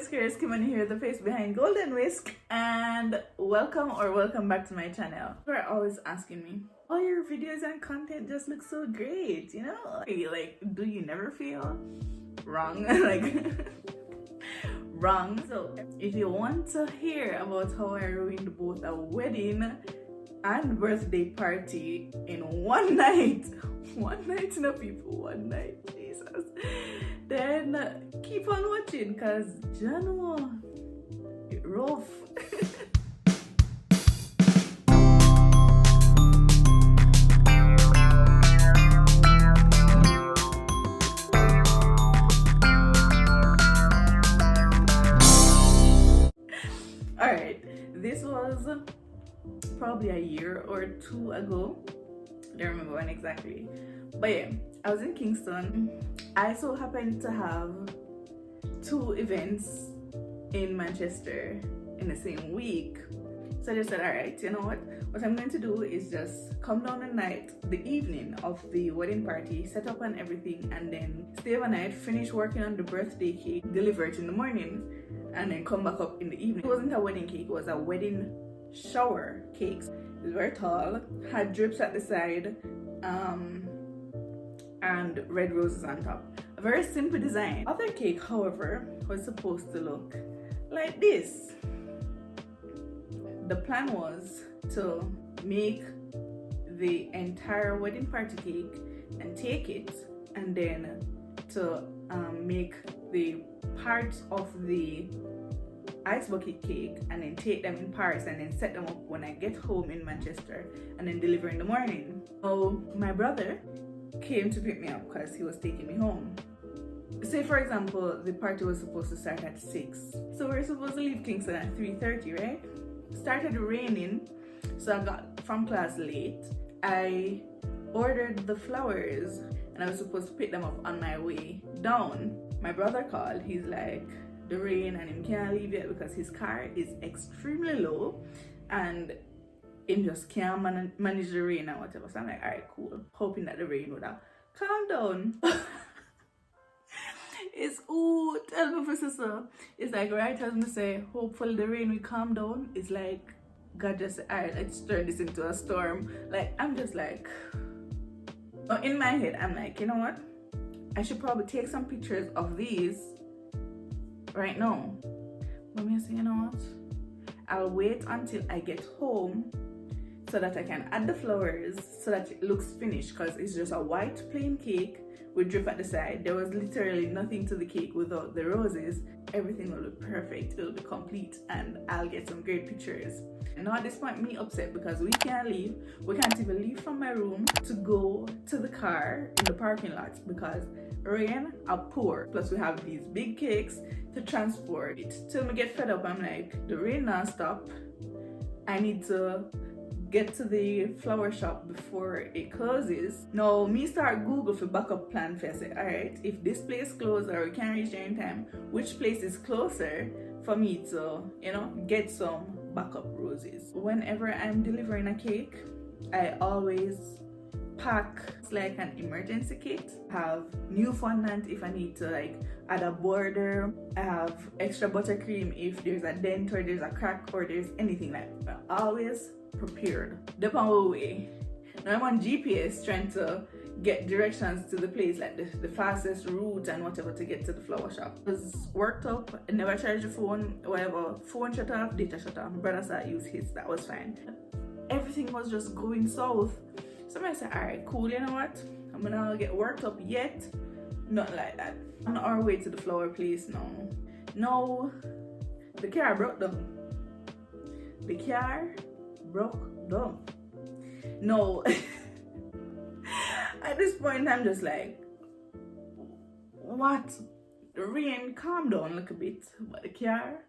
Whiskers, Kimani here, the face behind Golden Whisk, and welcome back to my channel. People are always asking me, oh, your videos and content just look so great, you know? Like, do you never feel wrong? Like, wrong. So, if you want to hear about how I ruined both a wedding and birthday party in one night, no people, one night, Jesus, then keep on watching, because Jano, it rough. Alright, this was probably a year or two ago. I don't remember when exactly, but yeah, I was in Kingston. I so happened to have two events in Manchester in the same week, so I just said, all right, you know what I'm going to do is just come down the night, the evening of the wedding party, set up and everything, and then stay overnight, finish working on the birthday cake, deliver it in the morning, and then come back up in the evening. It wasn't a wedding cake, it was a wedding shower cake. It was very tall, had drips at the side, and red roses on top. A very simple design. Other cake, however, was supposed to look like this. The plan was to make the entire wedding party cake and take it, and then to make the parts of the ice bucket cake and then take them in parts and then set them up when I get home in Manchester and then deliver in the morning. So my brother came to pick me up because he was taking me home. Say for example, the party was supposed to start at 6, so we were supposed to leave Kingston at 3:30, right? Started raining, so I got from class late. I ordered the flowers and I was supposed to pick them up on my way down. My brother called. He's like, the rain and him can't leave yet because his car is extremely low and him just can't manage the rain and whatever. So I'm like, all right, cool, hoping that the rain would have calm down. It's, ooh, tell me for sister, it's like right as me say hopefully the rain will calm down, it's like God just said, all right, let's turn this into a storm. Like, I'm just like, in my head I'm like, you know what, I should probably take some pictures of these right now. But me say, you know what, I'll wait until I get home so that I can add the flowers so that it looks finished, because it's just a white plain cake with drip at the side. There was literally nothing to the cake without the roses. Everything will look perfect, it'll be complete, and I'll get some great pictures. And now at this point, me upset because we can't leave. We can't even leave from my room to go to the car in the parking lot because rain are poor. Plus we have these big cakes to transport it. Till me get fed up, I'm like, the rain not stop. I need to get to the flower shop before it closes. Now me start Google for backup plan for I say, all right, if this place closed or we can't reach there in time, which place is closer for me to, you know, get some backup roses. Whenever I'm delivering a cake, I always pack like an emergency kit. I have new fondant if I need to like add a border. I have extra buttercream if there's a dent or there's a crack or there's anything like that. Always prepared. The power way. Now I'm on GPS trying to get directions to the place, like the fastest route and whatever to get to the flower shop. It was worked up. I never charged the phone, whatever. Phone shut off, data shut off. My brother started use his, that was fine. Everything was just going south. So I said, all right, cool, you know what? I'm gonna get worked up yet. Nothing like that. On our way to the flower place now. No, the car broke down. The car broke down. No. At this point, I'm just like, what? The rain calmed down a little bit, but the car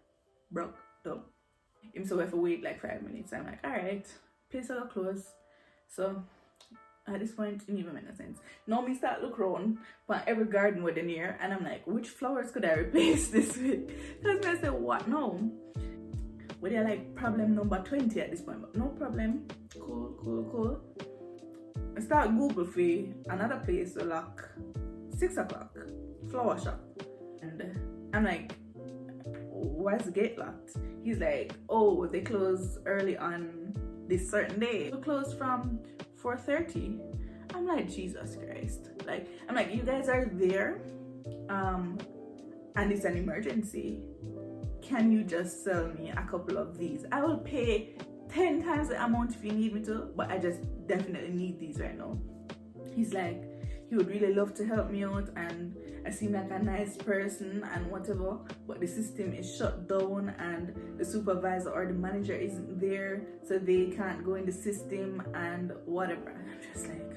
broke down. So we have to wait like 5 minutes. I'm like, all right, place are close. So at this point, it didn't even make no sense. Now me start look around for every garden with the near, and I'm like, which flowers could I replace this with? Because I said, what now? Well, they're like problem number 20 at this point, but no problem. Cool. I start Google for another place to lock 6 o'clock, flower shop. And I'm like, why is the gate locked? He's like, oh, they close early on this certain day. We close from 4:30. I'm like, Jesus Christ. Like, I'm like, you guys are there, and it's an emergency. Can you just sell me a couple of these? I will pay 10 times the amount if you need me to, but I just definitely need these right now. He's like, he would really love to help me out, and I seem like a nice person and whatever, but the system is shut down and the supervisor or the manager isn't there, so they can't go in the system and whatever. And I'm just like,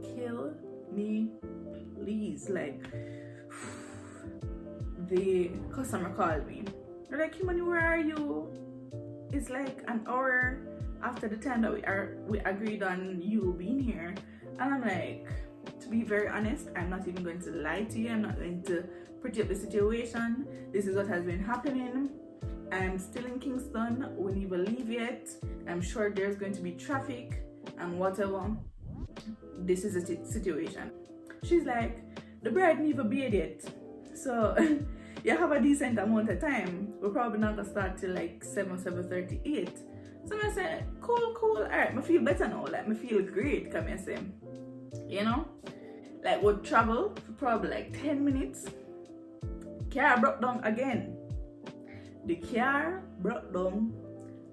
kill me, please. Like, the customer called me. They're like, Kimani, where are you? It's like an hour after the time that we agreed on you being here. And I'm like, to be very honest, I'm not even going to lie to you. I'm not going to pretty up the situation. This is what has been happening. I'm still in Kingston. We never leave yet. I'm sure there's going to be traffic and whatever. This is a situation. She's like, the bride never paid yet. So you have a decent amount of time. We're probably not gonna start till like 7:38. So I said, cool, alright, I feel better now. Like, I feel great, come I say. You know? Like, we'll travel for probably like 10 minutes. Car broke down again. The car broke down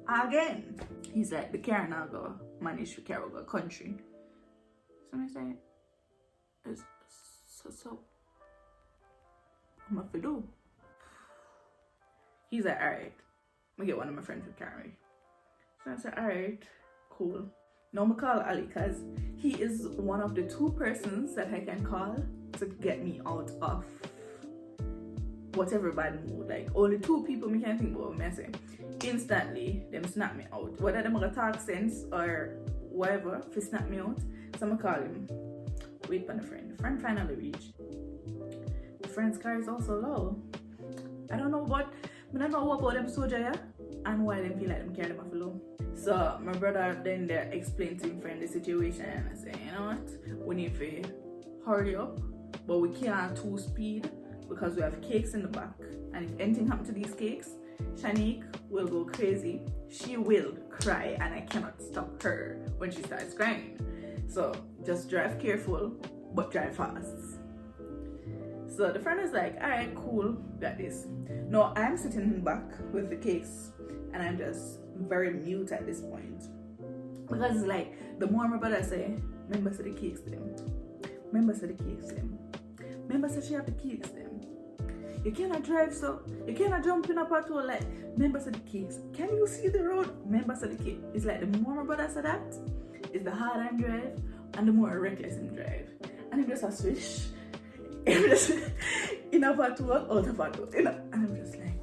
again. He's like, the car now go manage to carry over country. So I say, so I'm gonna do. He's like, alright, I'm get one of my friends to carry. So I said, alright, cool. Now I'm call Ali because he is one of the 2 persons that I can call to get me out of whatever bad mood. Like, only 2 people me can think about me. I say, instantly, them snap me out. Whether them gonna talk sense or whatever, if they snap me out. So I'm gonna call him. Wait for the friend. The friend finally reached. The friend's car is also low. I don't know what about them soldier, yeah? And why them feel like them carry them off low. So my brother then there explained to him friend the situation, and I said, you know what? We need to hurry up, but we can't 2 speed because we have cakes in the back. And if anything happens to these cakes, Shanique will go crazy. She will cry, and I cannot stop her when she starts crying. So just drive careful, but drive fast. So the friend is like, alright, cool, got this. No, I'm sitting in the back with the cakes, and I'm just very mute at this point. Because it's like, the more my brother say, remember say the cakes them. Remember say the cakes them. Remember say she have the cakes them. You cannot drive, so you cannot jump in a patrol like, remember say the cakes. Can you see the road? Remember say the cake. It's like the more my brother said that, it's the harder I drive and the more reckless I drive. And I'm just a swish. I'm just in a patrol, out of patrol. And I'm just like,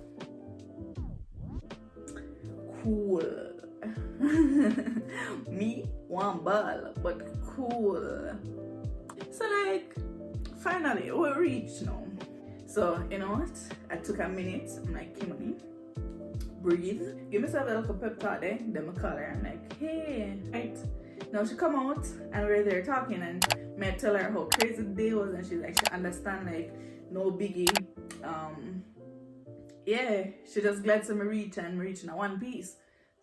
cool. Me, one ball, but cool. So like, finally, we reached now. So, you know what? I took a minute. I'm like, Kimani, breathe. Give myself a little pep talk there. Then I call her. I'm like, hey, right. Now she come out and we're there talking, and I tell her how crazy the day was, and she's like, she understand, like, no biggie. Yeah, she just glad to me reach and reach in one piece.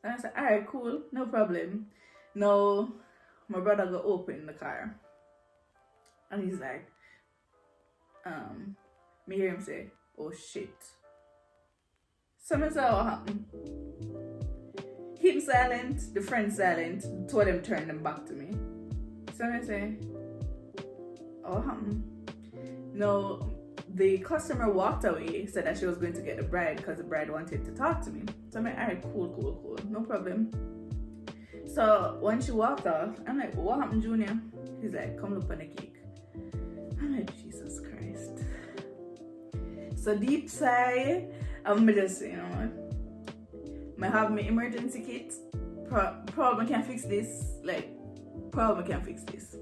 And I said, alright, cool, no problem. Now my brother go open the car, and he's like, me hear him say, oh shit. So I said, what happened? Him silent, the friend silent, 2 of them turned them back to me. So I say, what happened? No, the customer walked away, said that she was going to get the bride because the bride wanted to talk to me. So I'm like, alright, cool, no problem. So when she walked off, I'm like, what happened, Junior? He's like, come look on the cake. I'm like, Jesus Christ. So deep sigh, I'm just, you know, I have my emergency kit. Probably can fix this. Like, probably can fix this.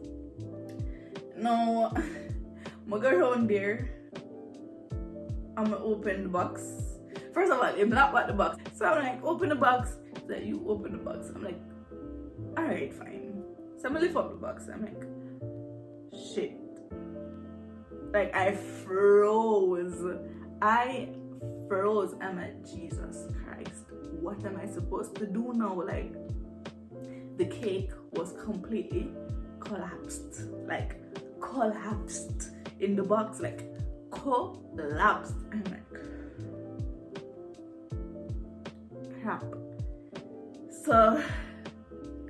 No, I go around there. I'm gonna open the box. First of all, I'm not about the box. So I'm like, open the box. So you open the box. I'm like, alright, fine. So I'm gonna lift up the box. I'm like, shit. Like, I froze. froze. I'm like, Jesus Christ, what am I supposed to do now? Like, the cake was completely collapsed. Like, collapsed in the box. Like, collapsed. I'm like, crap. So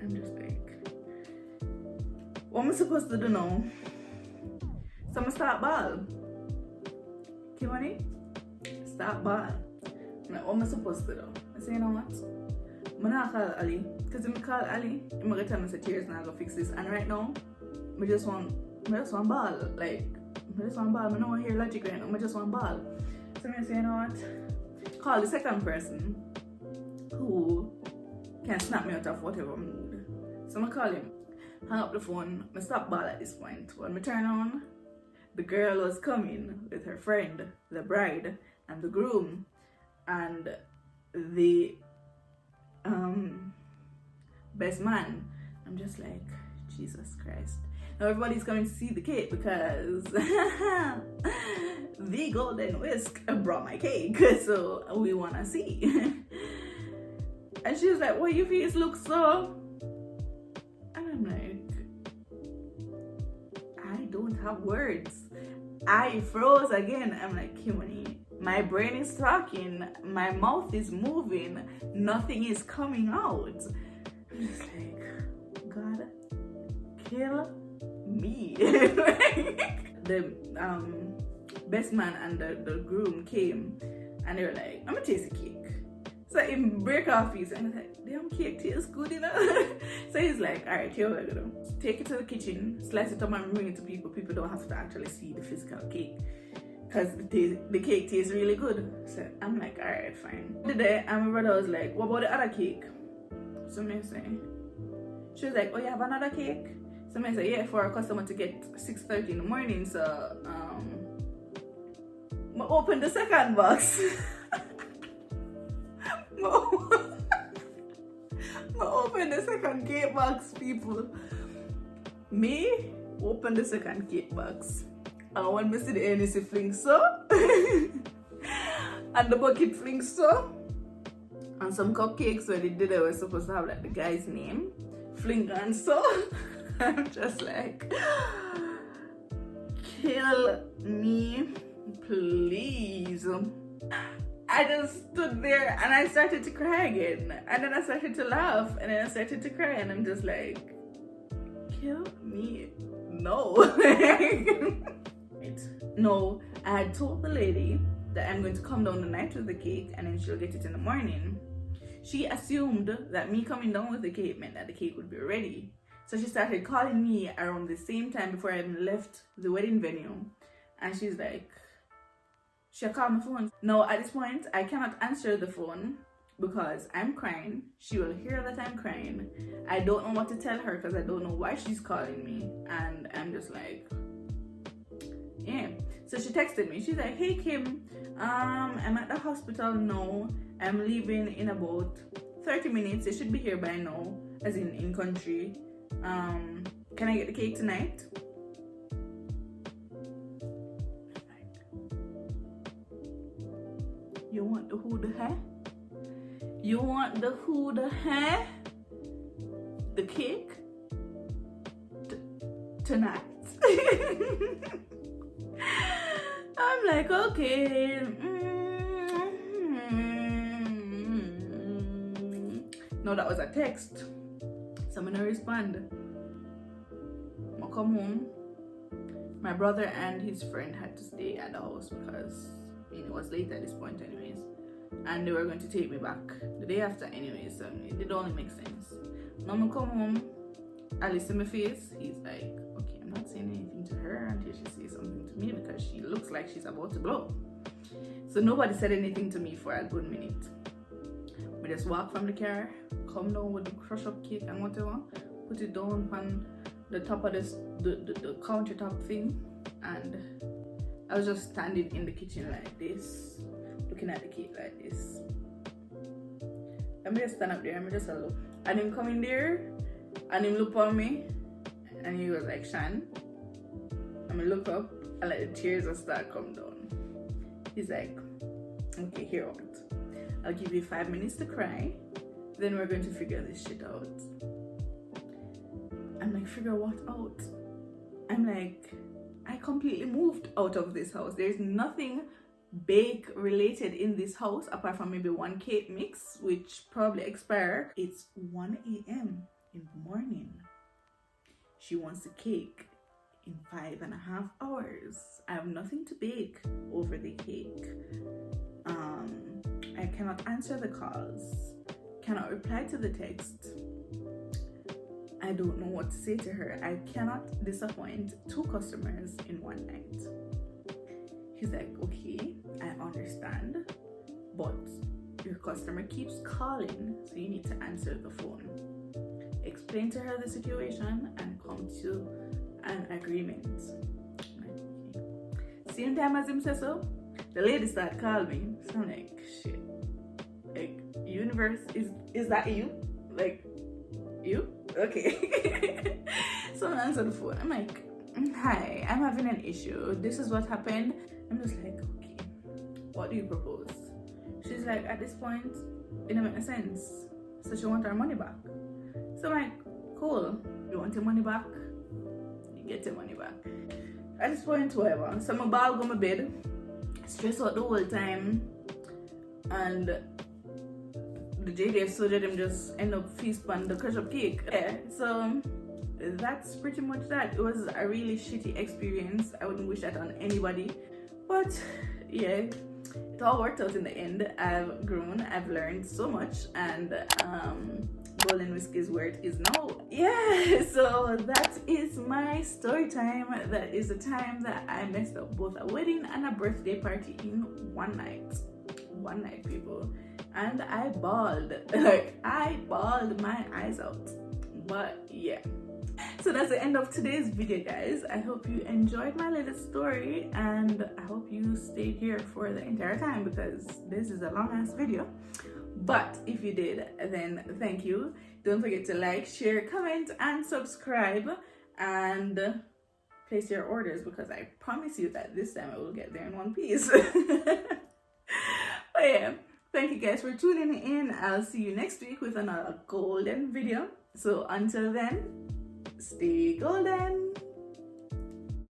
I'm just like, what am I supposed to do now? So I'm gonna start ball. Kimani, start ball. I'm like, what am I supposed to do? I say, you know what? I'm gonna call Ali. Because if I call Ali, I'm gonna tell him say tears now, go fix this. And right now, I just want ball. Like, I just want ball. I don't want to hear logic right now. I just want ball. So I'm gonna say, you know what? Call the second person who can snap me out of whatever mood. So I'm gonna call him. Hang up the phone. I stop ball at this point. When I turn on, the girl was coming with her friend, the bride, and the groom, and the best man. I'm just like, Jesus Christ. Now everybody's coming to see the cake because the Golden Whisk brought my cake, so we wanna see. And she was like, "Well, your face looks so," and I'm like, I don't have words. I froze again. I'm like, Kimani, my brain is talking, my mouth is moving, nothing is coming out. I'm just like, God, kill me. The best man and the groom came and they were like, I'm gonna taste the cake. So he break off piece and I was like, damn, cake tastes good, you know? So he's like, all right, here we're gonna take it to the kitchen, slice it up and bring it to people. People don't have to actually see the physical cake because the cake tastes really good. So I'm like, all right, fine. The day, and my brother was like, what about the other cake? So I say, she was like, oh, you have another cake? So I say, yeah, for a customer to get 6:30 in the morning. So I open the second box. I open the second cake box, people. Me open the second cake box. And when I see the NEC fling so, and the bucket fling so, and some cupcakes where they did it were supposed to have like the guy's name, fling and so. I'm just like, kill me, please. I just stood there and I started to cry again. And then I started to laugh and then I started to cry and I'm just like, kill me. No. No, I had told the lady that I'm going to come down the night with the cake and then she'll get it in the morning. She assumed that me coming down with the cake meant that the cake would be ready. So she started calling me around the same time before I even left the wedding venue. And she's like, she called my phone. No, at this point, I cannot answer the phone because I'm crying. She will hear that I'm crying. I don't know what to tell her because I don't know why she's calling me. And I'm just like, yeah. So she texted me. She's like, hey, Kim, I'm at the hospital now. I'm leaving in about 30 minutes. They should be here by now, as in country. Can I get the cake tonight? You want the who the hair? You want the who the hair? The cake? Tonight. I'm like, okay. No, that was a text. So I'm gonna respond. I'll come home. My brother and his friend had to stay at the house because it was late at this point anyways. And they were going to take me back the day after anyways, so it did only make sense. Now I come home, Ali see my face, he's like, okay, I'm not saying anything to her until she says something to me because she looks like she's about to blow. So nobody said anything to me for a good minute. We just walk from the car, come down with the crush up cake and whatever, put it down on the top of this the countertop thing, and I was just standing in the kitchen like this, looking at the cake like this. I'm just stand up there, I'm just a look. And him come in there, and him look on me, and he was like, Shan. And I look up, and like the tears will start come down. He's like, Okay, hear out. I'll give you 5 minutes to cry, then we're going to figure this shit out. I'm like, figure what out? I'm like, I completely moved out of this house. There's nothing bake related in this house apart from maybe one cake mix, which probably expire. It's 1 a.m. in the morning. She wants a cake in 5.5 hours. I have nothing to bake over the cake. I cannot answer the calls, cannot reply to the text. I don't know what to say to her. I cannot disappoint 2 customers in one night. He's like, okay, I understand, but your customer keeps calling, so you need to answer the phone. Explain to her the situation and come to an agreement. Okay. Same time as him says so, the lady started calling me. So I'm like, shit. Like, universe, is that you? Like, you? Okay. So I answer the phone. I'm like, hi, I'm having an issue. This is what happened. I'm just like, okay, what do you propose? She's like, at this point, it doesn't make sense. So she wants her money back. So I'm like, cool. You want your money back? You get your money back. At this point, whatever. So my ball go my bed, stress out the whole time, and the JDF soldier them just end up feast on the crush up cake. Yeah, so that's pretty much that. It was a really shitty experience. I wouldn't wish that on anybody. But yeah, it all worked out in the end. I've grown, I've learned so much, and Golden Whiskey is where it is now. Yeah, so that is my story time. That is the time that I messed up both a wedding and a birthday party in one night. One night, people. And I bawled. Like, I bawled my eyes out. But yeah. So that's the end of today's video, guys. I hope you enjoyed my little story, and I hope you stayed here for the entire time because this is a long ass video. But if you did, then thank you. Don't forget to like, share, comment, and subscribe, and place your orders because I promise you that this time I will get there in one piece. But yeah, thank you guys for tuning in. I'll see you next week with another golden video. So until then, stay golden.